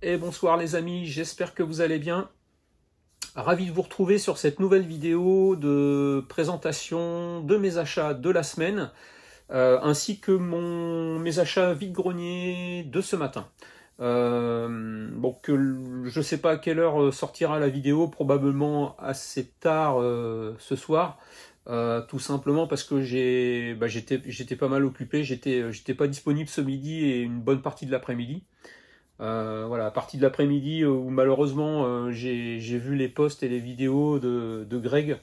Et bonsoir les amis, j'espère que vous allez bien. Ravi de vous retrouver sur cette nouvelle vidéo de présentation de mes achats de la semaine, ainsi que mes achats vide-grenier de ce matin. Donc je ne sais pas à quelle heure sortira la vidéo, probablement assez tard ce soir, tout simplement parce que j'étais pas mal occupé, j'étais pas disponible ce midi et une bonne partie de l'après-midi. Voilà, à partir de l'après-midi où malheureusement j'ai vu les posts et les vidéos de Greg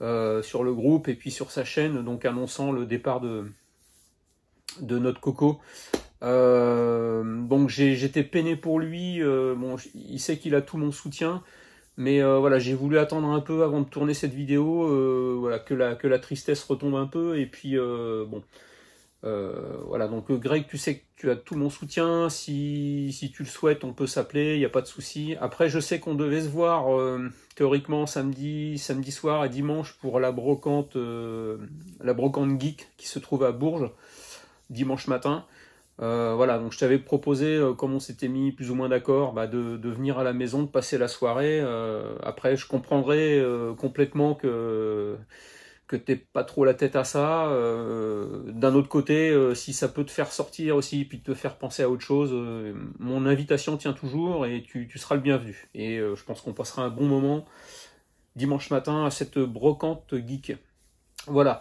sur le groupe et puis sur sa chaîne, donc annonçant le départ de notre Coco. Donc j'étais peiné pour lui. Bon, il sait qu'il a tout mon soutien, mais voilà, j'ai voulu attendre un peu avant de tourner cette vidéo, voilà, que la tristesse retombe un peu, et puis bon. Voilà, donc Greg, tu sais que tu as tout mon soutien, si tu le souhaites, on peut s'appeler, il n'y a pas de souci. Après, je sais qu'on devait se voir théoriquement samedi soir et dimanche pour la brocante geek qui se trouve à Bourges, dimanche matin. Voilà, donc je t'avais proposé, comme on s'était mis plus ou moins d'accord, de venir à la maison, de passer la soirée. Après, je comprendrais complètement que t'aies pas trop la tête à ça. D'un autre côté, si ça peut te faire sortir aussi, puis te faire penser à autre chose, mon invitation tient toujours et tu seras le bienvenu. Et je pense qu'on passera un bon moment dimanche matin à cette brocante geek. Voilà.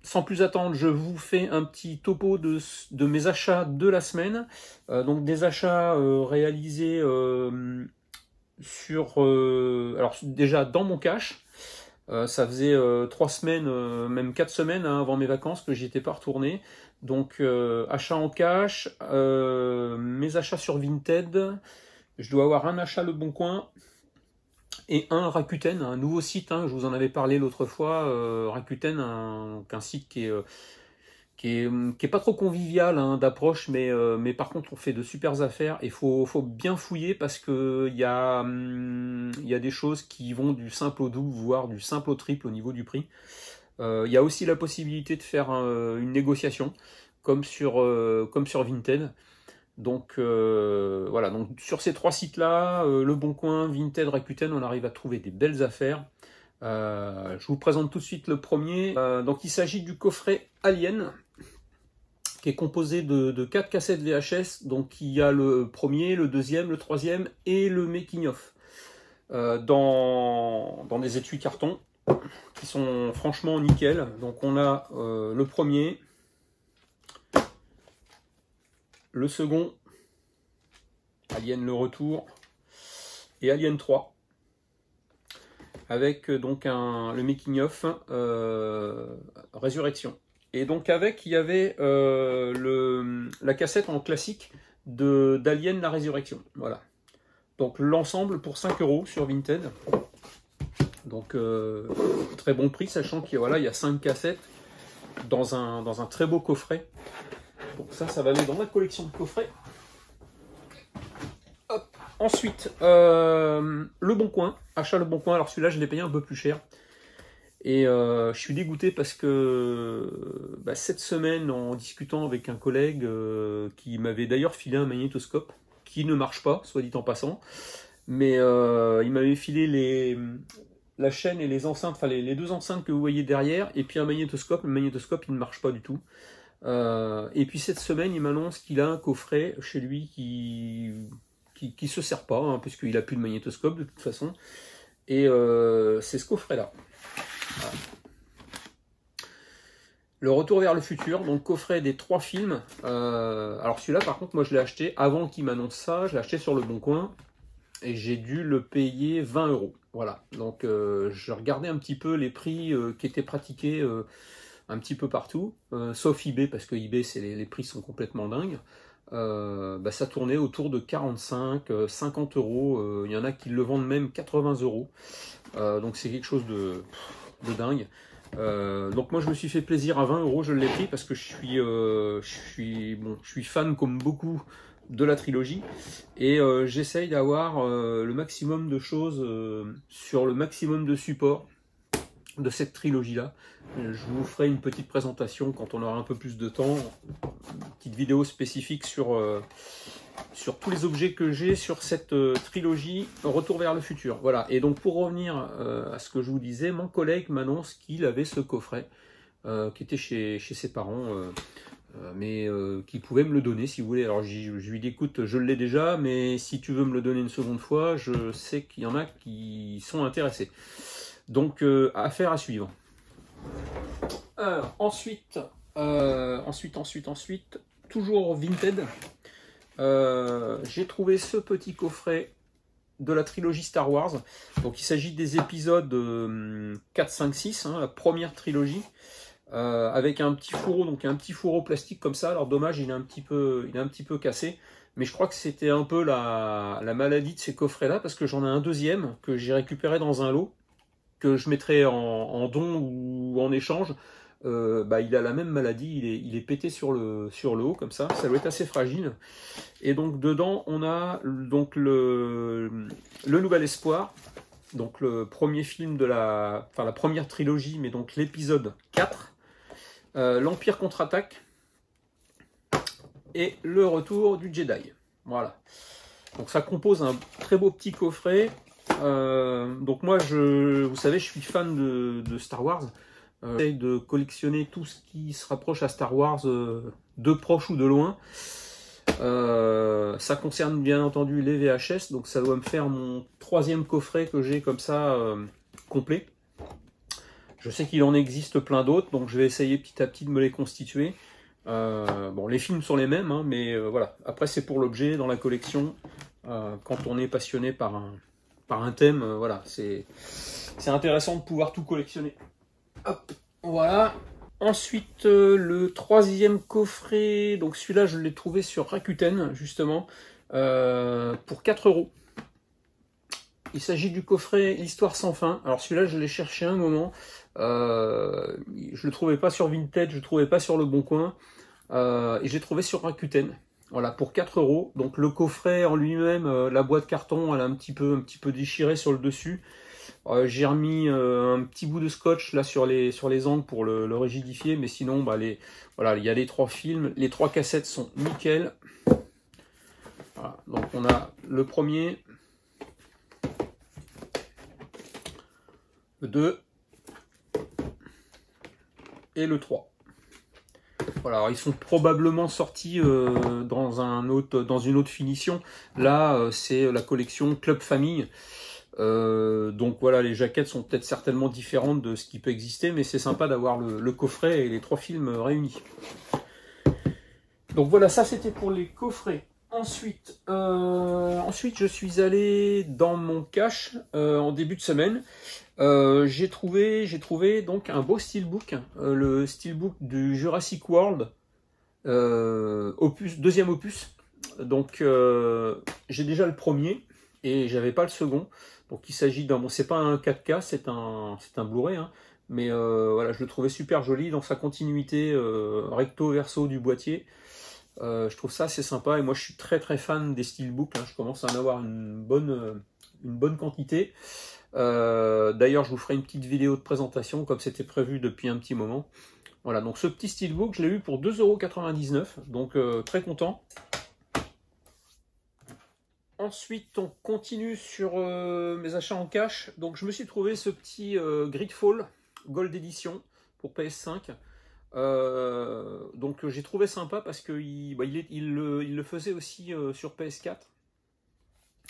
Sans plus attendre, je vous fais un petit topo de mes achats de la semaine. Donc des achats réalisés alors déjà dans mon cash. Ça faisait 3 semaines, même 4 semaines avant mes vacances que j'y étais pas retourné. Donc achat en cash, mes achats sur Vinted, je dois avoir un achat Le Bon Coin et un Rakuten, un nouveau site, je vous en avais parlé l'autre fois. Rakuten, un site qui est pas trop convivial d'approche, mais par contre on fait de super affaires et faut bien fouiller parce que il y a des choses qui vont du simple au double, voire du simple au triple au niveau du prix. Il y a aussi la possibilité de faire une négociation comme sur Vinted. Donc voilà, donc sur ces 3 sites là, Le Bon Coin, Vinted, Rakuten, on arrive à trouver des belles affaires. Je vous présente tout de suite le premier. Donc il s'agit du coffret Alien, qui est composé de 4 cassettes VHS. Donc il y a le premier, le deuxième, le troisième et le making of dans des étuis carton qui sont franchement nickel. Donc on a le premier, le second, Alien le retour, et Alien 3, avec donc le making of Résurrection. Et donc avec, il y avait la cassette en classique d'Alien la Résurrection. Voilà. Donc l'ensemble pour 5 € sur Vinted. Donc très bon prix, sachant qu'il voilà, y a 5 cassettes dans un très beau coffret. Donc ça va aller dans ma collection de coffrets. Hop. Ensuite, Le Bon Coin, achat Le Bon Coin. Alors celui-là, je l'ai payé un peu plus cher. Et je suis dégoûté parce que cette semaine, en discutant avec un collègue qui m'avait d'ailleurs filé un magnétoscope, qui ne marche pas, soit dit en passant, mais il m'avait filé la chaîne et les enceintes, enfin les 2 enceintes que vous voyez derrière, et puis un magnétoscope. Le magnétoscope, il ne marche pas du tout. Et puis cette semaine, il m'annonce qu'il a un coffret chez lui qui se sert pas, puisqu'il n'a plus de magnétoscope de toute façon. Et c'est ce coffret-là. Voilà. Le Retour vers le futur, donc coffret des 3 films. Alors celui-là, par contre, moi je l'ai acheté avant qu'il m'annonce ça. Je l'ai acheté sur Le Bon Coin et j'ai dû le payer 20 €. Voilà. Donc je regardais un petit peu les prix qui étaient pratiqués un petit peu partout, sauf eBay, parce que eBay, les prix sont complètement dingues. Ça tournait autour de 45, 50 €. Il y en a qui le vendent même 80 €. Donc c'est quelque chose de dingue. Donc moi je me suis fait plaisir à 20 €, je l'ai pris parce que je suis fan comme beaucoup de la trilogie et j'essaye d'avoir le maximum de choses sur le maximum de supports de cette trilogie-là. Je vous ferai une petite présentation quand on aura un peu plus de temps, une petite vidéo spécifique sur tous les objets que j'ai sur cette trilogie Retour vers le futur. Voilà, et donc pour revenir à ce que je vous disais, mon collègue m'annonce qu'il avait ce coffret qui était chez ses parents, mais qui pouvait me le donner si vous voulez. Alors je lui dis écoute, je l'ai déjà, mais si tu veux me le donner une seconde fois, je sais qu'il y en a qui sont intéressés. Donc affaire à suivre. Alors, ensuite, toujours Vinted, j'ai trouvé ce petit coffret de la trilogie Star Wars. Donc il s'agit des épisodes 4, 5, 6, hein, la première trilogie, avec un petit fourreau, donc un petit fourreau plastique comme ça. Alors dommage, il est un petit peu cassé, mais je crois que c'était un peu la maladie de ces coffrets-là, parce que j'en ai un deuxième que j'ai récupéré dans un lot, que je mettrai en don ou en échange. Il a la même maladie, il est pété sur le haut comme ça doit être assez fragile. Et donc dedans on a donc le Nouvel Espoir, donc le premier film de la première trilogie, mais donc l'épisode 4, l'Empire contre-attaque et le Retour du Jedi. Voilà, donc ça compose un très beau petit coffret. Donc moi vous savez, je suis fan de Star Wars. J'essaie de collectionner tout ce qui se rapproche à Star Wars, de proche ou de loin. Ça concerne bien entendu les VHS, donc ça doit me faire mon 3e coffret que j'ai comme ça, complet. Je sais qu'il en existe plein d'autres, donc je vais essayer petit à petit de me les constituer. Bon, les films sont les mêmes, hein, mais voilà. Après, c'est pour l'objet dans la collection. Quand on est passionné par un thème, voilà, c'est intéressant de pouvoir tout collectionner. Hop, voilà. Ensuite, le 3e coffret, donc celui-là, je l'ai trouvé sur Rakuten, justement, pour 4 €. Il s'agit du coffret L'Histoire sans fin. Alors celui-là, je l'ai cherché un moment. Je le trouvais pas sur Vinted, je le trouvais pas sur Le Bon Coin. Et j'ai trouvé sur Rakuten. Voilà, pour 4 €. Donc le coffret en lui-même, la boîte carton, elle est un petit peu déchirée sur le dessus. J'ai remis un petit bout de scotch là sur les angles pour le rigidifier, mais sinon voilà, il y a les 3 films, les 3 cassettes sont nickel. Voilà, donc on a le premier, le 2 et le 3. Voilà, alors ils sont probablement sortis dans une autre finition. Là, c'est la collection Club Famille. Donc voilà, les jaquettes sont peut-être certainement différentes de ce qui peut exister, mais c'est sympa d'avoir le coffret et les 3 films réunis. Donc voilà, ça c'était pour les coffrets. Ensuite, je suis allé dans mon cache en début de semaine. J'ai trouvé donc un beau steelbook, le steelbook du Jurassic World, deuxième opus. Donc j'ai déjà le premier et j'avais pas le second. Donc il s'agit d'un, bon, c'est pas un 4K, c'est un Blu-ray, hein, mais voilà, je le trouvais super joli dans sa continuité recto verso du boîtier. Je trouve ça assez sympa et moi je suis très fan des steelbooks, hein. Je commence à en avoir une bonne quantité. D'ailleurs je vous ferai une petite vidéo de présentation comme c'était prévu depuis un petit moment. Voilà, donc ce petit steelbook je l'ai eu pour 2,99 €, donc très content. Ensuite, on continue sur mes achats en cash. Donc, je me suis trouvé ce petit Gridfall Gold Edition pour PS5. Donc, j'ai trouvé sympa parce qu'il le faisait aussi sur PS4.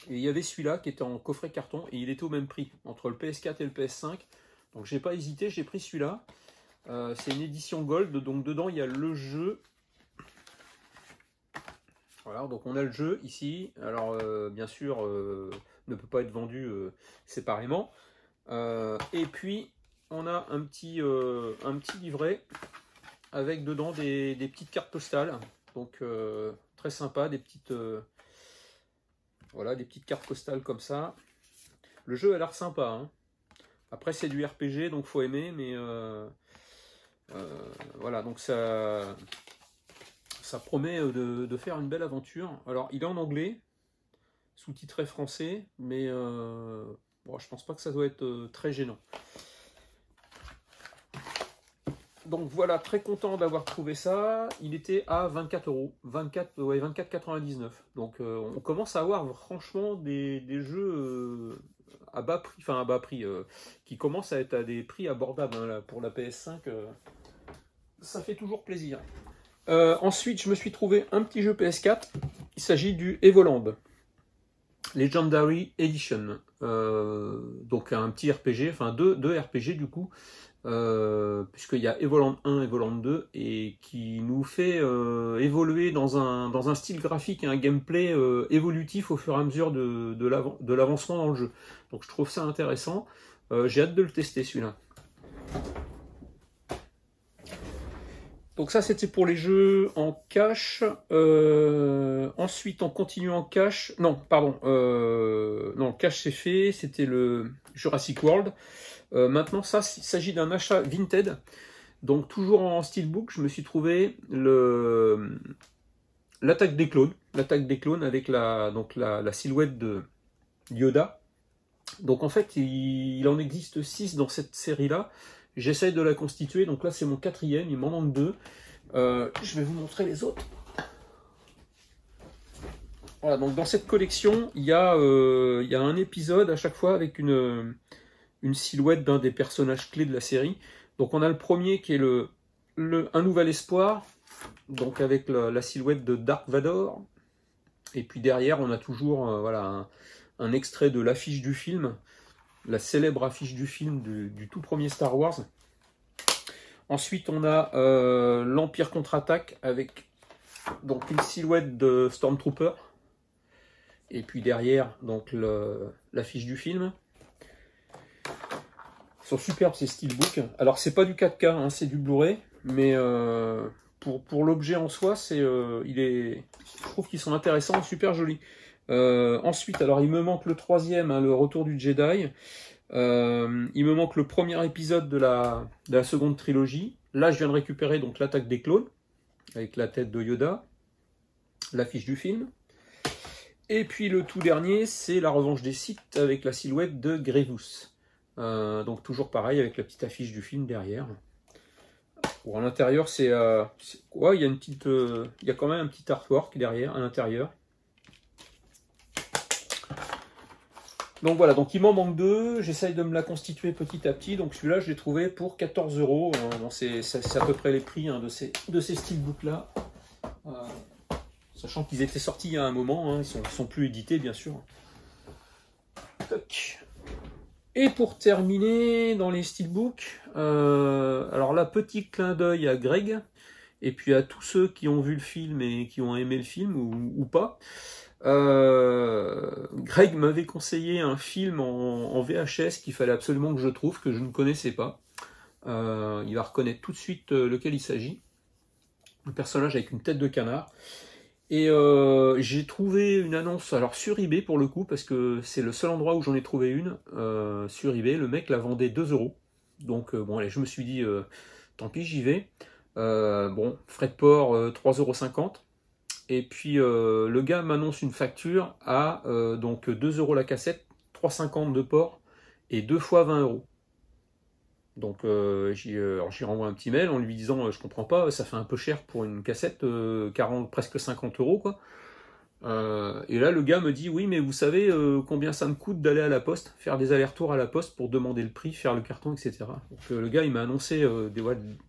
Et il y avait celui-là qui était en coffret carton et il était au même prix entre le PS4 et le PS5. Donc, j'ai pas hésité, j'ai pris celui-là. C'est une édition Gold, donc dedans il y a le jeu. Voilà, donc on a le jeu ici. Alors bien sûr, ne peut pas être vendu séparément. Et puis on a un petit livret avec dedans des petites cartes postales. Donc très sympa, des petites cartes postales comme ça. Le jeu a l'air sympa, hein. Après c'est du RPG, donc faut aimer, mais voilà, donc ça promet de faire une belle aventure. Alors, il est en anglais, sous-titré français, mais bon, je pense pas que ça doit être très gênant. Donc voilà, très content d'avoir trouvé ça. Il était à 24 euros, 24, ouais, 24,99. Donc on commence à avoir franchement des jeux à bas prix, enfin à bas prix, qui commencent à être à des prix abordables hein, là, pour la PS5. Ça fait toujours plaisir. Ensuite, je me suis trouvé un petit jeu PS4. Il s'agit du Evoland Legendary Edition. Donc un petit RPG, enfin deux RPG du coup. Puisqu'il y a Evoland 1 et Evoland 2 et qui nous fait évoluer dans un style graphique et un gameplay évolutif au fur et à mesure de l'avancement dans le jeu. Donc je trouve ça intéressant. J'ai hâte de le tester celui-là. Donc ça c'était pour les jeux en cash. Ensuite on continue en cash. Non, pardon. Non, cash c'est fait. C'était le Jurassic World. Maintenant ça, il s'agit d'un achat Vinted. Donc toujours en steelbook, je me suis trouvé l'attaque des clones. L'attaque des clones avec la silhouette de Yoda. Donc en fait il en existe 6 dans cette série-là. J'essaye de la constituer, donc là c'est mon 4e, il m'en manque 2. Je vais vous montrer les autres. Voilà, donc dans cette collection, il y a un épisode à chaque fois avec une silhouette d'un des personnages clés de la série. Donc on a le premier qui est Un Nouvel Espoir, donc avec la silhouette de Dark Vador. Et puis derrière, on a toujours voilà, un extrait de l'affiche du film, la célèbre affiche du film du tout premier Star Wars. Ensuite, on a l'Empire contre-attaque avec donc une silhouette de Stormtrooper. Et puis derrière, donc l'affiche du film. Ils sont superbes ces steelbooks. Alors c'est pas du 4K, hein, c'est du Blu-ray, mais pour l'objet en soi, je trouve qu'ils sont intéressants, super jolis. Ensuite, alors il me manque le 3e, hein, le Retour du Jedi. Il me manque le premier épisode de la seconde trilogie. Là, je viens de récupérer donc l'attaque des clones avec la tête de Yoda, l'affiche du film. Et puis le tout dernier, c'est la revanche des Sith avec la silhouette de Grievous. Donc toujours pareil avec la petite affiche du film derrière. Pour l'intérieur, ouais, il y a quand même un petit artwork derrière à l'intérieur. Donc voilà, donc il m'en manque 2, j'essaye de me la constituer petit à petit, donc celui-là je l'ai trouvé pour 14 €. Bon, c'est à peu près les prix hein, de ces steelbooks là. Sachant qu'ils étaient sortis il y a un moment, hein, ils sont plus édités bien sûr. Toc. Et pour terminer dans les steelbooks, alors là petit clin d'œil à Greg, et puis à tous ceux qui ont vu le film et qui ont aimé le film ou pas. Greg m'avait conseillé un film en VHS qu'il fallait absolument que je trouve, que je ne connaissais pas. Il va reconnaître tout de suite lequel il s'agit. Un personnage avec une tête de canard. Et j'ai trouvé une annonce, alors sur eBay pour le coup, parce que c'est le seul endroit où j'en ai trouvé une, sur eBay, le mec la vendait 2 €. Donc bon allez, je me suis dit, tant pis j'y vais. Bon, frais de port 3,50 €. Et puis le gars m'annonce une facture à donc 2 € la cassette, 3,50 € de port et 2 fois 20 €. Donc j'y renvoie un petit mail en lui disant je comprends pas, ça fait un peu cher pour une cassette, 40, presque 50 € quoi. Et là le gars me dit oui mais vous savez combien ça me coûte d'aller à la poste, faire des allers-retours à la poste pour demander le prix, faire le carton, etc. Donc le gars il m'a annoncé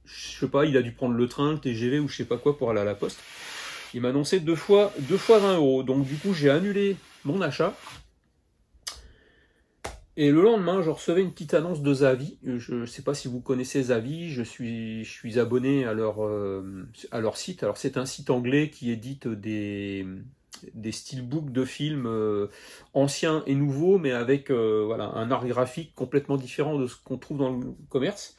je sais pas, il a dû prendre le train, le TGV ou je sais pas quoi pour aller à la poste. Il m'a annoncé 2 fois 20 €. Donc du coup, j'ai annulé mon achat. Et le lendemain, je recevais une petite annonce de Zavi. Je ne sais pas si vous connaissez Zavi. Je suis abonné à leur site. Alors c'est un site anglais qui édite des steelbooks de films anciens et nouveaux, mais avec voilà, un art graphique complètement différent de ce qu'on trouve dans le commerce.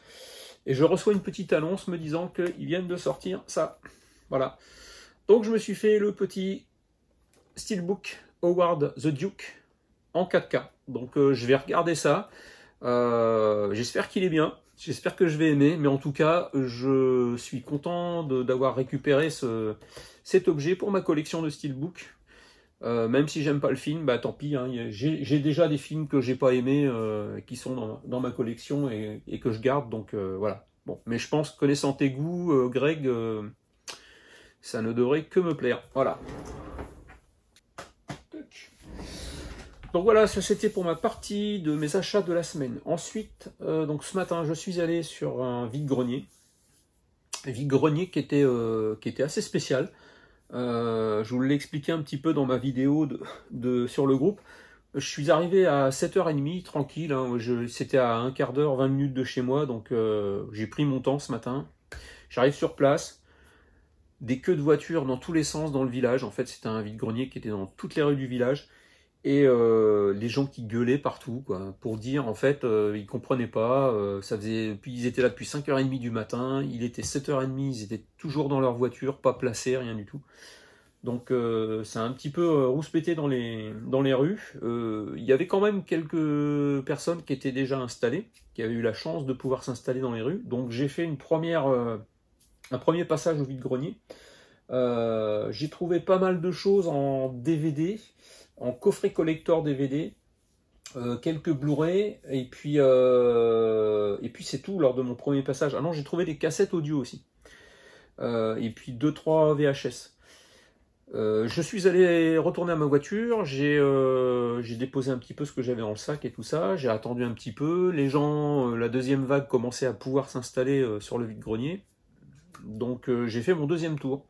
Et je reçois une petite annonce me disant qu'ils viennent de sortir ça. Voilà. Donc je me suis fait le petit steelbook Howard the Duke en 4K. Donc je vais regarder ça. J'espère qu'il est bien. J'espère que je vais aimer. Mais en tout cas, je suis content d'avoir récupéré cet objet pour ma collection de steelbook. Même si j'aime pas le film, bah tant pis. Hein, j'ai déjà des films que j'ai pas aimés qui sont dans ma collection et que je garde. Donc voilà. Bon, mais je pense, connaissant tes goûts, Greg, ça ne devrait que me plaire. Voilà. Donc voilà, ça c'était pour ma partie de mes achats de la semaine. Ensuite, donc ce matin, je suis allé sur un vide-grenier. Un vide-grenier qui était assez spécial. Je vous l'ai expliqué un petit peu dans ma vidéo sur le groupe. Je suis arrivé à 7h30, tranquille. Hein, c'était à un quart d'heure, 20 minutes de chez moi. Donc j'ai pris mon temps ce matin. J'arrive sur place. Des queues de voitures dans tous les sens dans le village. En fait, c'était un vide-grenier qui était dans toutes les rues du village. Et les gens qui gueulaient partout, quoi, pour dire, en fait, ils comprenaient pas, puis ils étaient là depuis 5h30 du matin, il était 7h30, ils étaient toujours dans leur voiture, pas placés, rien du tout. Donc c'est un petit peu rouspété dans les rues. Il y avait quand même quelques personnes qui étaient déjà installées, qui avaient eu la chance de pouvoir s'installer dans les rues. Donc j'ai fait un premier passage au vide-grenier. J'ai trouvé pas mal de choses en DVD, en coffret collector DVD, quelques Blu-ray, et puis c'est tout lors de mon premier passage. Ah non, j'ai trouvé des cassettes audio aussi, et puis 2-3 VHS. Je suis allé retourner à ma voiture, j'ai déposé un petit peu ce que j'avais dans le sac et tout ça, j'ai attendu un petit peu, les gens, la deuxième vague commençait à pouvoir s'installer sur le vide-grenier, donc j'ai fait mon deuxième tour.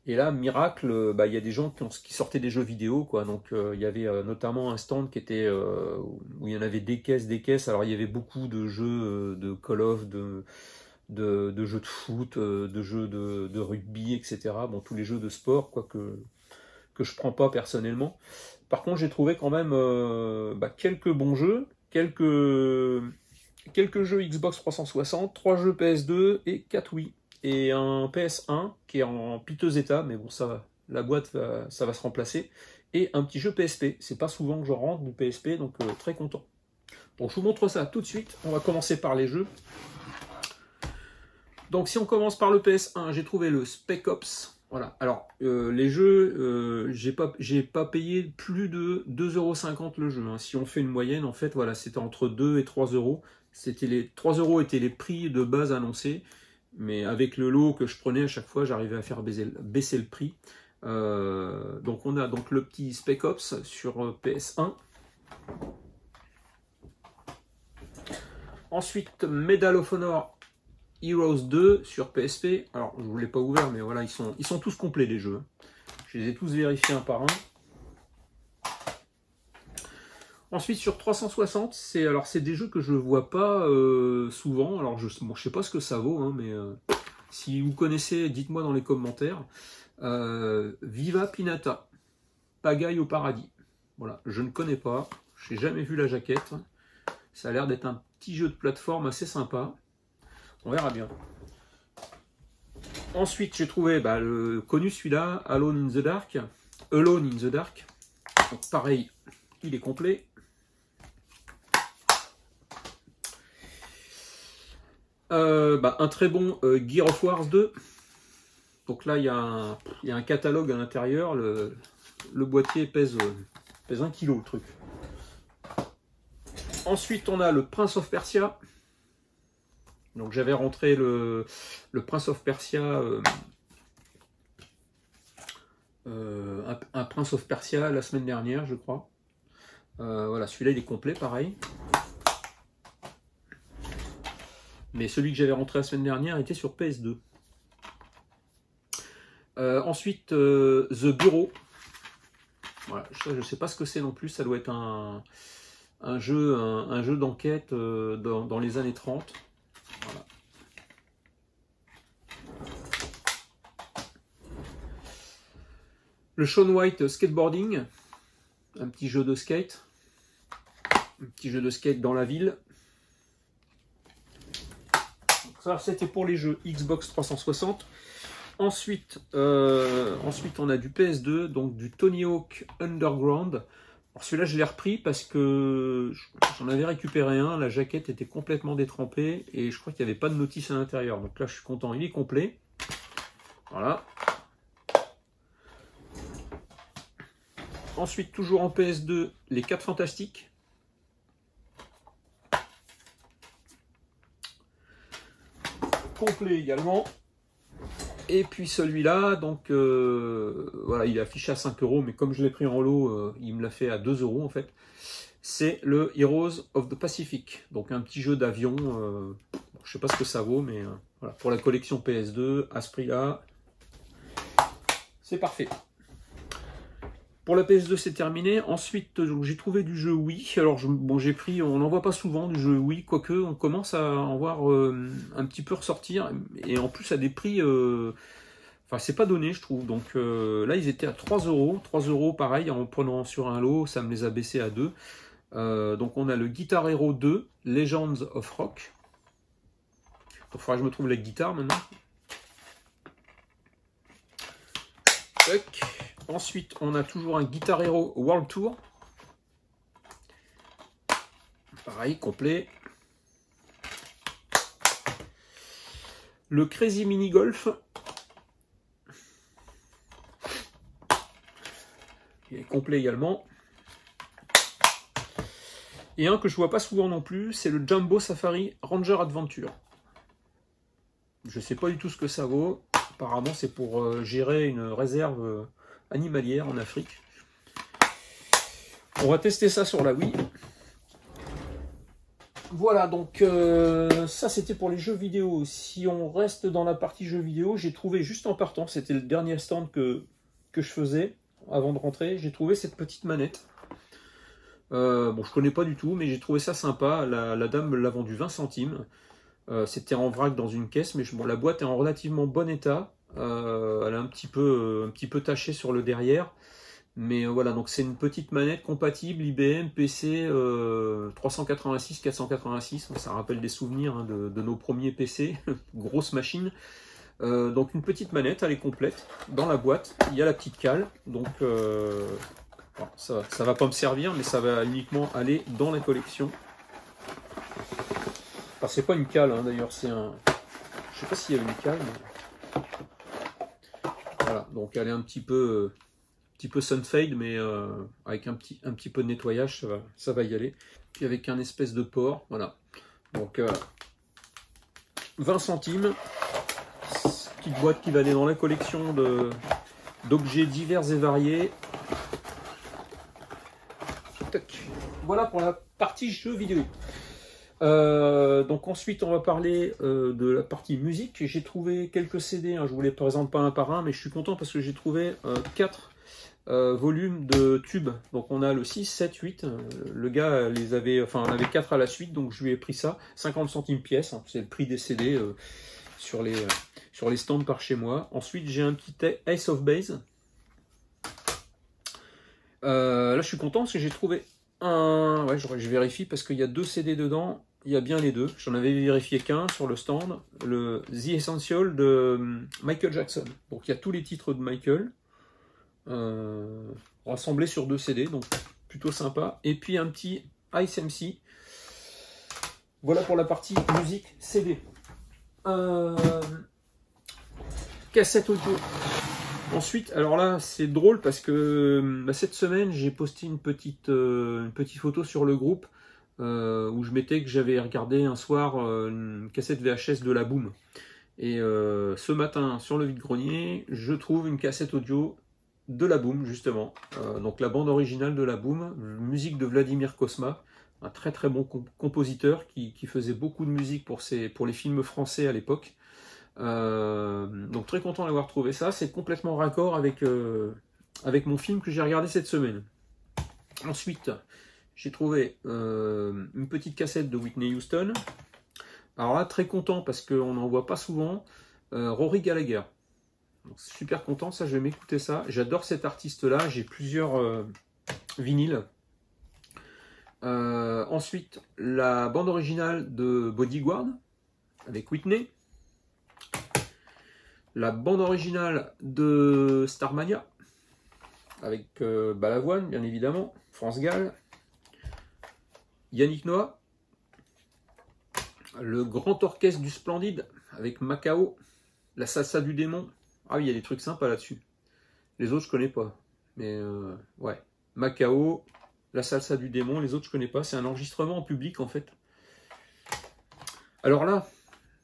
Et là, miracle, il y a des gens qui sortaient des jeux vidéo, quoi. Donc il y avait notamment un stand qui était où il y en avait des caisses. Alors il y avait beaucoup de jeux de Call of, de jeux de foot, de jeux de rugby, etc. Bon, tous les jeux de sport, quoi, que je prends pas personnellement. Par contre, j'ai trouvé quand même quelques bons jeux, quelques jeux Xbox 360, 3 jeux PS2 et 4 Wii. Et un PS1 qui est en piteux état, mais bon, ça, la boîte, ça va se remplacer. Et un petit jeu PSP. C'est pas souvent que je rentre du PSP, donc très content. Donc je vous montre ça tout de suite. On va commencer par les jeux. Donc si on commence par le PS1, j'ai trouvé le Spec Ops. Voilà. Alors les jeux, j'ai pas payé plus de 2,50 € le jeu. Hein. Si on fait une moyenne, en fait, voilà, c'était entre 2 et 3 euros. 3 € étaient les prix de base annoncés. Mais avec le lot que je prenais à chaque fois, j'arrivais à faire baisser le prix. Donc on a donc le petit Spec Ops sur PS1. Ensuite, Medal of Honor Heroes 2 sur PSP. Alors je ne vous l'ai pas ouvert, mais voilà, ils sont tous complets les jeux. Je les ai tous vérifiés un par un. Ensuite sur 360, c'est des jeux que je ne vois pas souvent. Alors je sais pas ce que ça vaut, hein, mais si vous connaissez, dites-moi dans les commentaires. Viva Pinata, Pagaille au paradis. Voilà, je ne connais pas, je n'ai jamais vu la jaquette. Ça a l'air d'être un petit jeu de plateforme assez sympa. On verra bien. Ensuite, j'ai trouvé le connu celui-là, Alone in the Dark. Donc pareil, il est complet. Un très bon Gear of Wars 2. Donc là, il y a un catalogue à l'intérieur. Le boîtier pèse 1 kg, le truc. Ensuite, on a le Prince of Persia. Donc j'avais rentré le Prince of Persia, un Prince of Persia la semaine dernière, je crois. Voilà, celui-là, il est complet, pareil. Mais celui que j'avais rentré la semaine dernière était sur PS2. Ensuite, The Bureau. Voilà, je ne sais pas ce que c'est non plus. Ça doit être un jeu d'enquête dans les années 30. Voilà. Le Shaun White Skateboarding. Un petit jeu de skate. Un petit jeu de skate dans la ville. Ça, c'était pour les jeux Xbox 360. Ensuite, on a du PS2, donc du Tony Hawk Underground. Alors celui-là, je l'ai repris parce que j'en avais récupéré un. La jaquette était complètement détrempée et je crois qu'il n'y avait pas de notice à l'intérieur. Donc là, je suis content, il est complet. Voilà. Ensuite, toujours en PS2, les 4 Fantastiques. complet également. Et puis celui-là, donc voilà, il est affiché à 5 €, mais comme je l'ai pris en lot, il me l'a fait à 2 € en fait. C'est le Heroes of the Pacific, donc un petit jeu d'avion. Je sais pas ce que ça vaut, mais voilà, pour la collection PS2, à ce prix-là, c'est parfait. Pour la PS2, c'est terminé. Ensuite, j'ai trouvé du jeu Wii. Alors, bon, j'ai pris, on n'en voit pas souvent du jeu Wii, quoique on commence à en voir un petit peu ressortir, et en plus à des prix, enfin, c'est pas donné, je trouve. Donc là, ils étaient à 3 €. 3 € pareil, en prenant sur un lot, ça me les a baissés à 2. Donc on a le Guitar Hero 2, Legends of Rock. Il faudra que je me trouve la guitare maintenant. Tac. Ensuite, on a toujours un Guitar Hero World Tour. Pareil, complet. Le Crazy Mini Golf. Il est complet également. Et un que je vois pas souvent non plus, c'est le Jumbo Safari Ranger Adventure. Je sais pas du tout ce que ça vaut. Apparemment, c'est pour gérer une réserve animalière en Afrique. On va tester ça sur la Wii. Voilà, donc ça c'était pour les jeux vidéo. Si on reste dans la partie jeux vidéo, j'ai trouvé juste en partant, c'était le dernier stand que je faisais avant de rentrer, j'ai trouvé cette petite manette. Bon, je connais pas du tout, mais j'ai trouvé ça sympa. La dame me l'a vendu 20 centimes. C'était en vrac dans une caisse, mais bon, la boîte est en relativement bon état. Elle est un petit peu tachée sur le derrière. Mais voilà, donc c'est une petite manette compatible IBM PC 386-486. Ça rappelle des souvenirs hein, de nos premiers PC, grosse machine. Donc une petite manette, elle est complète. Dans la boîte, il y a la petite cale. Donc bon, ça va pas me servir, mais ça va uniquement aller dans la collection. Enfin, c'est pas une cale hein, d'ailleurs, c'est un. Je sais pas s'il y a une cale, mais. Voilà, donc elle est un petit peu sunfade, mais avec un petit peu de nettoyage, ça va y aller. Puis avec un espèce de port, voilà. Donc 20 centimes. Petite boîte qui va aller dans la collection d'objets divers et variés. Tac. Voilà pour la partie jeux vidéo. Donc ensuite on va parler de la partie musique. J'ai trouvé quelques CD, hein, je vous les présente pas un par un, mais je suis content parce que j'ai trouvé 4 volumes de tubes. Donc on a le 6, 7, 8. Le gars les avait, enfin on avait 4 à la suite, donc je lui ai pris ça, 50 centimes pièce, hein, c'est le prix des CD sur les stands par chez moi. Ensuite j'ai un petit Ace of Base. Là je suis content parce que j'ai trouvé un... Ouais, je vérifie parce qu'il y a 2 CD dedans. Il y a bien les deux. J'en avais vérifié qu'un sur le stand. Le The Essential de Michael Jackson. Donc il y a tous les titres de Michael. Rassemblés sur 2 CD. Donc plutôt sympa. Et puis un petit Ice MC. Voilà pour la partie musique CD. Cassette audio. Ensuite, alors là, c'est drôle parce que cette semaine, j'ai posté une petite photo sur le groupe où je mettais que j'avais regardé un soir une cassette VHS de La Boom. Et ce matin, sur le vide-grenier, je trouve une cassette audio de La Boom, justement. Donc la bande originale de La Boom, musique de Vladimir Kosma, un très très bon compositeur qui faisait beaucoup de musique pour les films français à l'époque. Donc très content d'avoir trouvé ça, c'est complètement raccord avec mon film que j'ai regardé cette semaine. Ensuite, j'ai trouvé une petite cassette de Whitney Houston. Alors là, très content parce qu'on n'en voit pas souvent. Rory Gallagher. Donc, super content, ça je vais m'écouter ça. J'adore cet artiste-là, j'ai plusieurs vinyles. Ensuite, la bande originale de Bodyguard avec Whitney. La bande originale de Starmania, avec Balavoine, bien évidemment, France Gall, Yannick Noah, le grand orchestre du Splendide, avec Macao, la salsa du démon. Ah oui, il y a des trucs sympas là-dessus. Les autres, je connais pas. Mais ouais, Macao, la salsa du démon, les autres, je connais pas. C'est un enregistrement en public, en fait. Alors là,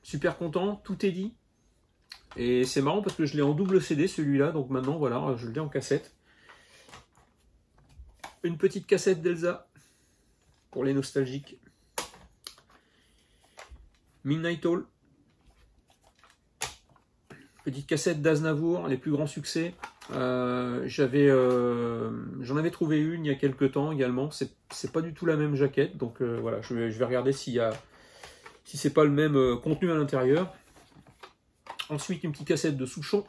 super content, tout est dit. Et c'est marrant parce que je l'ai en double CD celui-là, donc maintenant voilà, je l'ai en cassette. Une petite cassette d'Elsa, pour les nostalgiques. Midnight Hall. Petite cassette d'Aznavour, les plus grands succès. J'en avais trouvé une il y a quelques temps également. C'est pas du tout la même jaquette, donc voilà, je vais regarder si c'est pas le même contenu à l'intérieur. Ensuite, une petite cassette de Souchon.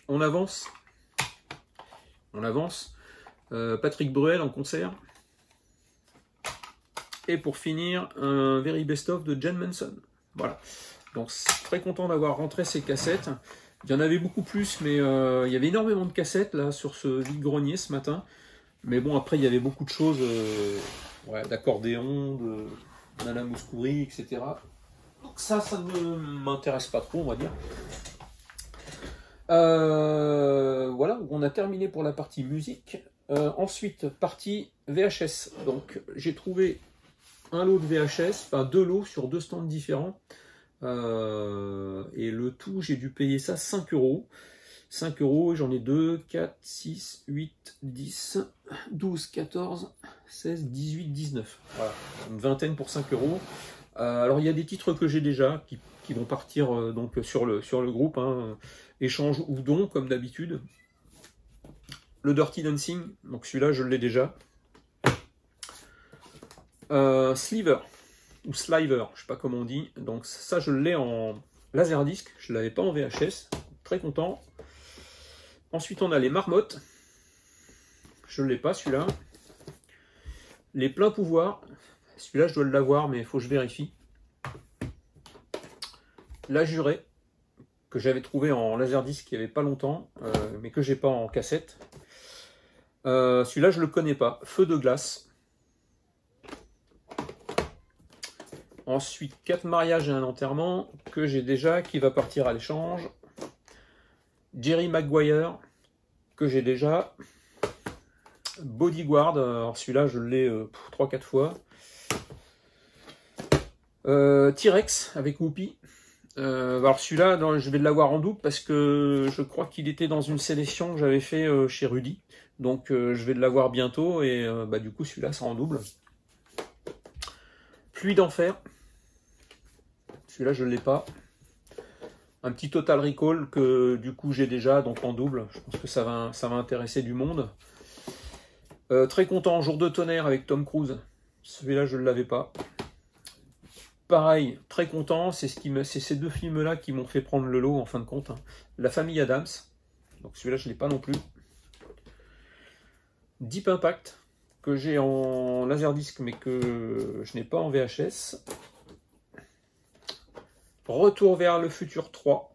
On avance. Patrick Bruel en concert. Et pour finir, un Very Best Of de Jen Manson. Voilà. Donc, très content d'avoir rentré ces cassettes. Il y en avait beaucoup plus, mais il y avait énormément de cassettes là sur ce vide-grenier ce matin. Mais bon, après, il y avait beaucoup de choses d'accordéon, de Nana Mouskouri, etc. Donc ça ne m'intéresse pas trop, on va dire. Voilà, on a terminé pour la partie musique. Ensuite, partie VHS. Donc, j'ai trouvé un lot de VHS, enfin 2 lots sur 2 stands différents. Et le tout, j'ai dû payer ça 5 euros. 5 euros, et j'en ai 2, 4, 6, 8, 10, 12, 14, 16, 18, 19. Voilà, une vingtaine pour 5 euros. Alors, il y a des titres que j'ai déjà qui vont partir donc sur le groupe, hein, échange ou don, comme d'habitude. Le Dirty Dancing, donc celui-là, je l'ai déjà. Sliver, ou Sliver, je sais pas comment on dit. Donc ça, je l'ai en laserdisc, je l'avais pas en VHS. Très content. Ensuite, on a les Marmottes. Je ne l'ai pas, celui-là. Les Pleins Pouvoirs. Celui-là, je dois l'avoir, mais il faut que je vérifie. La Jurée, que j'avais trouvé en laserdisc il n'y avait pas longtemps, mais que j'ai pas en cassette. Celui-là, je le connais pas. Feu de glace. Ensuite, 4 mariages et un enterrement, que j'ai déjà, qui va partir à l'échange. Jerry Maguire, que j'ai déjà. Bodyguard, alors celui-là, je l'ai 3-4 fois. T-Rex, avec Whoopi. Alors celui-là, je vais l'avoir en double, parce que je crois qu'il était dans une sélection que j'avais fait chez Rudy. Donc je vais l'avoir bientôt, et du coup, celui-là sera en double. Pluie d'enfer. Celui-là, je ne l'ai pas. Un petit Total Recall que du coup j'ai déjà, donc en double. Je pense que ça va intéresser du monde. Très content, Jour de tonnerre avec Tom Cruise. Celui-là, je ne l'avais pas. Pareil, très content. C'est ces 2 films-là qui m'ont fait prendre le lot en fin de compte. Hein. La famille Adams. Donc celui-là, je ne l'ai pas non plus. Deep Impact, que j'ai en laserdisc, mais que je n'ai pas en VHS. Retour vers le futur 3.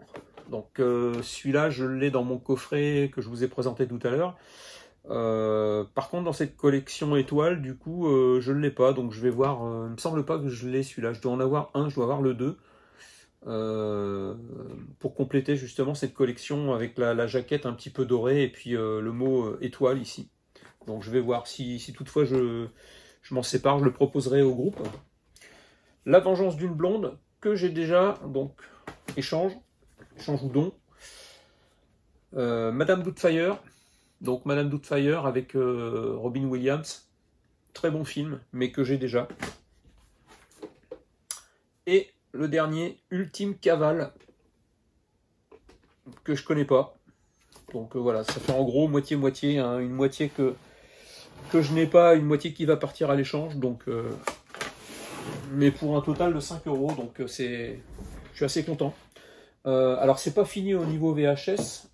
Donc celui-là, je l'ai dans mon coffret que je vous ai présenté tout à l'heure. Par contre, dans cette collection étoile, du coup, je ne l'ai pas. Donc je vais voir. Il me semble pas que je l'ai celui-là. Je dois en avoir un, je dois avoir le 2. Pour compléter justement cette collection avec la jaquette un petit peu dorée et puis le mot étoile ici. Donc je vais voir si toutefois je m'en sépare, je le proposerai au groupe. La vengeance d'une blonde, que j'ai déjà, donc échange ou don. Madame Doubtfire, donc Madame Doubtfire avec Robin Williams, très bon film, mais que j'ai déjà. Et le dernier, Ultime Cavale, que je connais pas. Donc voilà, ça fait en gros moitié-moitié, hein, une moitié que je n'ai pas, une moitié qui va partir à l'échange, donc mais pour un total de 5 euros, donc je suis assez content. Alors c'est pas fini au niveau VHS,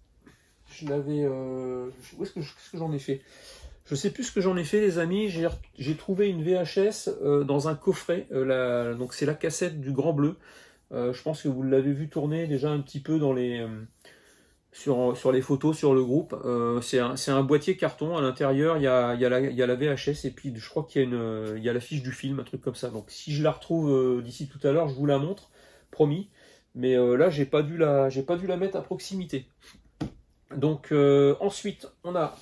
je l'avais, où est-ce que j'en ai fait? Je sais plus ce que j'en ai fait, les amis. J'ai trouvé une VHS dans un coffret, donc c'est la cassette du Grand Bleu. Je pense que vous l'avez vu tourner déjà un petit peu dans sur les photos sur le groupe. C'est un boîtier carton, à l'intérieur il y a la VHS, et puis je crois qu'il y a l'affiche du film, un truc comme ça. Donc si je la retrouve d'ici tout à l'heure, je vous la montre, promis. Mais là j'ai pas dû la mettre à proximité. Donc ensuite on a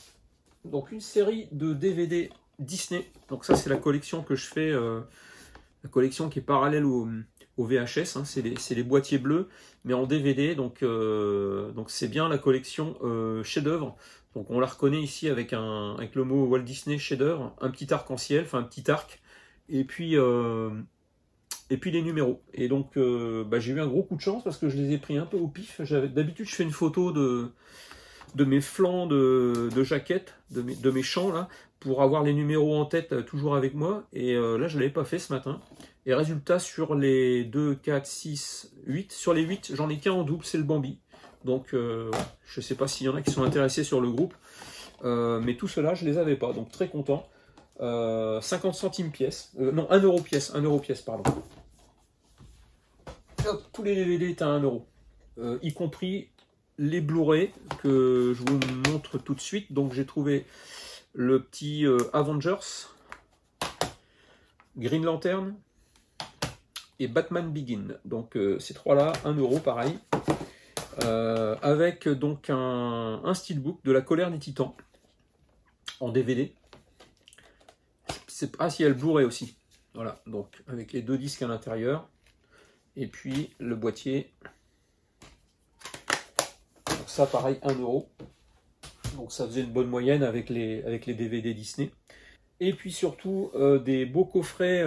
donc une série de DVD Disney. Donc ça c'est la collection que je fais, la collection qui est parallèle au VHS, hein, c'est les boîtiers bleus, mais en DVD, donc c'est bien la collection chef-d'œuvre. Donc on la reconnaît ici avec le mot Walt Disney chef-d'œuvre, un petit arc-en-ciel, enfin un petit arc, et puis les numéros. Et donc j'ai eu un gros coup de chance parce que je les ai pris un peu au pif. D'habitude je fais une photo de mes flancs de jaquette, de mes champs là, pour avoir les numéros en tête toujours avec moi. Et là je ne l'avais pas fait ce matin. Et résultat, sur les 2, 4, 6, 8, sur les 8, j'en ai qu'un en double, c'est le Bambi. Donc je ne sais pas s'il y en a qui sont intéressés sur le groupe. Mais tout cela, je ne les avais pas. Donc très content. 50 centimes pièce. Non, 1 euro pièce. 1 euro pièce, pardon. Hop, tous les DVD étaient à 1 euro. Y compris les Blu-ray que je vous montre tout de suite. Donc j'ai trouvé le petit Avengers, Green Lantern et Batman Begin. Donc ces trois-là, 1 euro pareil. Avec donc un steelbook de la colère des Titans en DVD. Ah si, il y a le Blu-ray aussi. Voilà, donc avec les 2 disques à l'intérieur. Et puis le boîtier. Donc ça pareil, 1 euro. Donc ça faisait une bonne moyenne avec les DVD Disney. Et puis surtout des beaux coffrets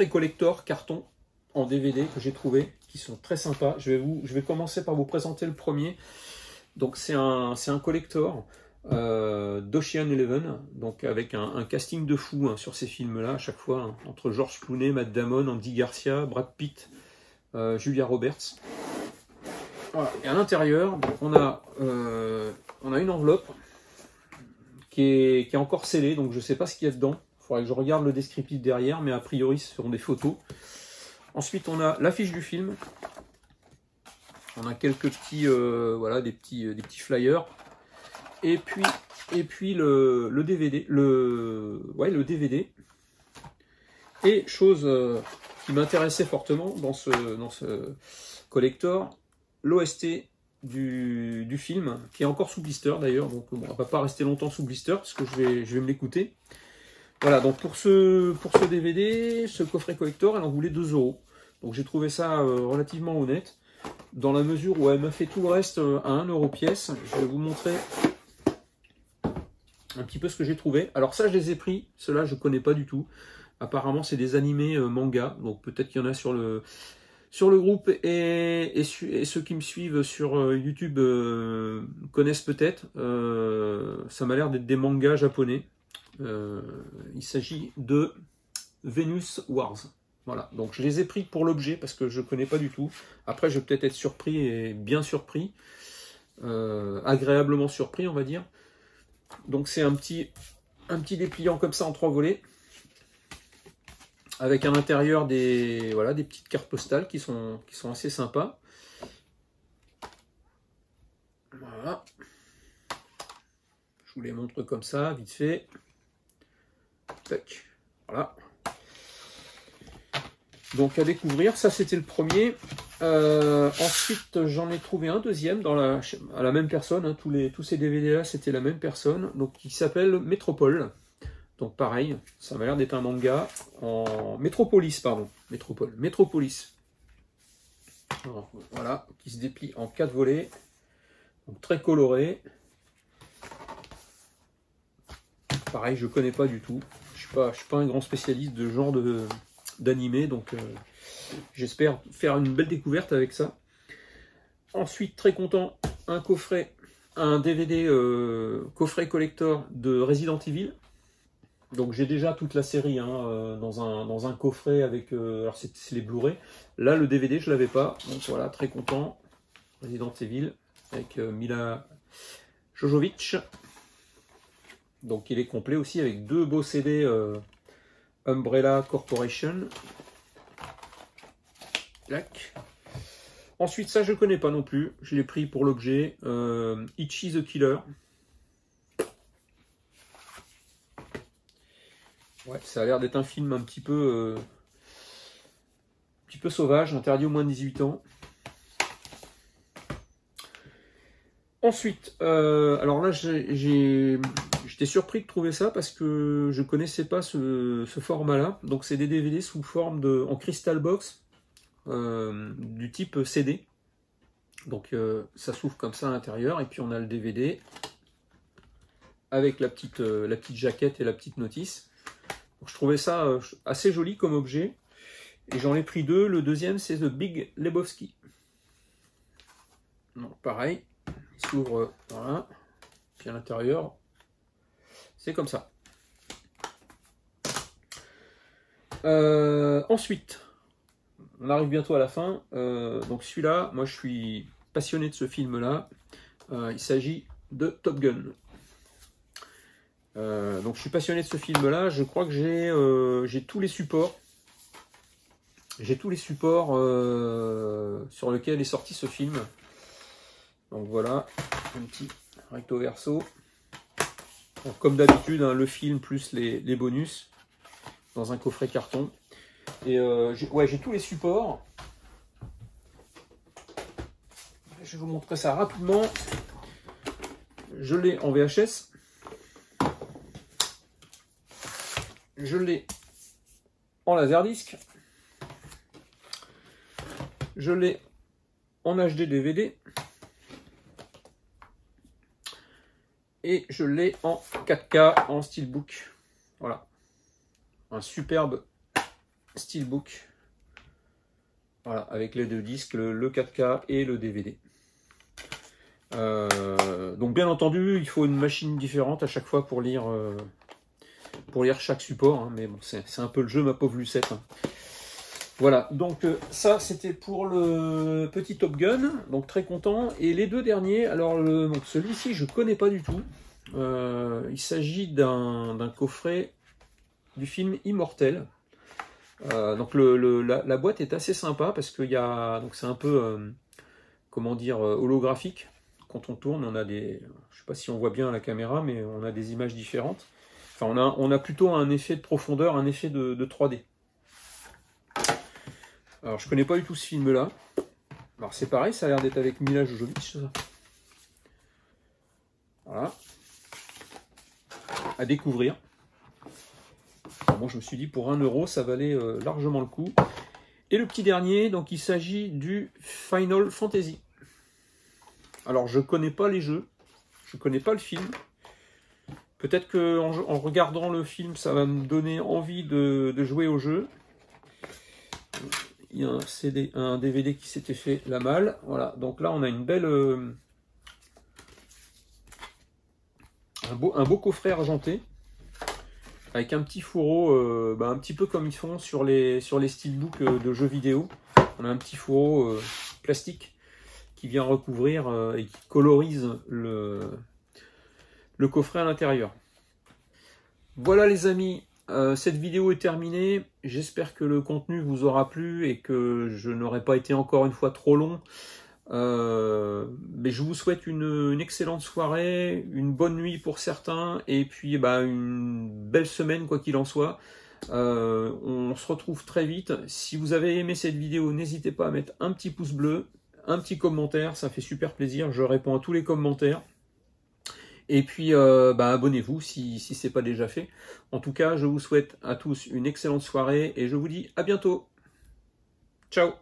collector carton en DVD que j'ai trouvé, qui sont très sympas. Je vais commencer par vous présenter le premier. Donc c'est un collector d'Ocean Eleven, donc avec un casting de fou hein, sur ces films-là à chaque fois, hein, entre George Clooney, Matt Damon, Andy Garcia, Brad Pitt, Julia Roberts. Voilà. Et à l'intérieur, on a une enveloppe qui est encore scellée, donc je ne sais pas ce qu'il y a dedans. Il faudrait que je regarde le descriptif derrière, mais a priori ce seront des photos. Ensuite, on a l'affiche du film. On a quelques petits, voilà, des petits flyers. Et puis le DVD, le DVD. Et chose qui m'intéressait fortement dans ce collector, l'OST du film, qui est encore sous blister d'ailleurs. Donc bon, on va pas rester longtemps sous blister parce que je vais me l'écouter. Voilà, donc pour ce DVD, ce coffret collector, elle en voulait 2 euros. Donc j'ai trouvé ça relativement honnête, dans la mesure où elle m'a fait tout le reste à 1 euro pièce. Je vais vous montrer un petit peu ce que j'ai trouvé. Alors ça, je les ai pris, ceux-là, je ne connais pas du tout. Apparemment, c'est des animés manga, donc peut-être qu'il y en a sur le groupe, et ceux qui me suivent sur YouTube connaissent peut-être. Ça m'a l'air d'être des mangas japonais. Il s'agit de Venus Wars. Voilà, donc je les ai pris pour l'objet parce que je ne connais pas du tout. Après, je vais peut-être être surpris et bien surpris, agréablement surpris, on va dire. Donc c'est un petit dépliant comme ça en 3 volets, avec à l'intérieur des petites cartes postales qui sont assez sympas. Voilà. Je vous les montre comme ça, vite fait. Tac. Voilà. Donc à découvrir, ça c'était le premier. Ensuite j'en ai trouvé un deuxième à la même personne, hein, tous ces DVD là c'était la même personne, donc qui s'appelle Métropole. Donc pareil, ça m'a l'air d'être un manga en Métropolis, pardon. Métropolis. Alors, voilà, qui se déplie en 4 volets. Donc très coloré. Pareil, je connais pas du tout. Je suis pas un grand spécialiste de genre d'animé, donc j'espère faire une belle découverte avec ça. Ensuite, très content, un DVD coffret collector de Resident Evil. Donc j'ai déjà toute la série hein, dans un coffret avec, alors c'est les Blu-ray. Là le DVD je l'avais pas, donc voilà, très content. Resident Evil avec Mila Jovovich. Donc il est complet aussi avec 2 beaux CD Umbrella Corporation. Clac. Ensuite ça je connais pas non plus, je l'ai pris pour l'objet. Ichi the Killer. Ouais, ça a l'air d'être un film un petit peu sauvage, interdit aux moins de 18 ans. Ensuite, alors là, j'étais surpris de trouver ça parce que je connaissais pas ce format-là. Donc c'est des DVD sous forme en crystal box du type CD. Donc ça s'ouvre comme ça à l'intérieur et puis on a le DVD avec la petite jaquette et la petite notice. Donc, je trouvais ça assez joli comme objet et j'en ai pris deux. Le deuxième c'est The Big Lebowski. Donc pareil. Il s'ouvre, voilà, puis à l'intérieur, c'est comme ça. Ensuite, on arrive bientôt à la fin. Donc celui-là, moi je suis passionné de ce film-là. Il s'agit de Top Gun. Donc je suis passionné de ce film-là. Je crois que j'ai tous les supports. J'ai tous les supports sur lesquels est sorti ce film. Donc voilà, un petit recto verso. Donc, comme d'habitude, hein, le film plus les bonus dans un coffret carton. Et j'ai tous les supports. Je vais vous montrer ça rapidement. Je l'ai en VHS. Je l'ai en laserdisc. Je l'ai en HD DVD. Et je l'ai en 4K en steelbook. Voilà. Un superbe steelbook. Voilà, avec les deux disques, le 4K et le DVD. Donc bien entendu, il faut une machine différente à chaque fois pour lire chaque support. Hein, mais bon, c'est un peu le jeu, ma pauvre Lucette. Hein. Voilà, donc ça c'était pour le petit Top Gun, donc très content. Et les deux derniers, alors celui-ci je connais pas du tout. Il s'agit d'un coffret du film Immortel. Donc la boîte est assez sympa parce qu'il y a, donc c'est un peu comment dire, holographique. Quand on tourne, on a des, je sais pas si on voit bien à la caméra, mais on a des images différentes. Enfin, on a plutôt un effet de profondeur, un effet de 3D. Alors, je connais pas du tout ce film-là. Alors, c'est pareil, ça a l'air d'être avec Mila Jovovich, ça. Voilà. À découvrir. Alors, bon, je me suis dit, pour 1 €, ça valait largement le coup. Et le petit dernier, donc, il s'agit du Final Fantasy. Alors, je connais pas les jeux. Je connais pas le film. Peut-être qu'en regardant le film, ça va me donner envie de jouer au jeu. Il y a un DVD qui s'était fait la malle. Voilà, donc là on a une belle, un beau coffret argenté avec un petit fourreau, un petit peu comme ils font sur les steelbooks de jeux vidéo. On a un petit fourreau plastique qui vient recouvrir et qui colorise le coffret à l'intérieur. Voilà les amis. Cette vidéo est terminée, j'espère que le contenu vous aura plu et que je n'aurai pas été encore une fois trop long. Mais je vous souhaite une excellente soirée, une bonne nuit pour certains et puis une belle semaine quoi qu'il en soit. On se retrouve très vite. Si vous avez aimé cette vidéo, n'hésitez pas à mettre un petit pouce bleu, un petit commentaire, ça fait super plaisir, je réponds à tous les commentaires. Et puis, abonnez-vous si ce n'est pas déjà fait. En tout cas, je vous souhaite à tous une excellente soirée et je vous dis à bientôt. Ciao!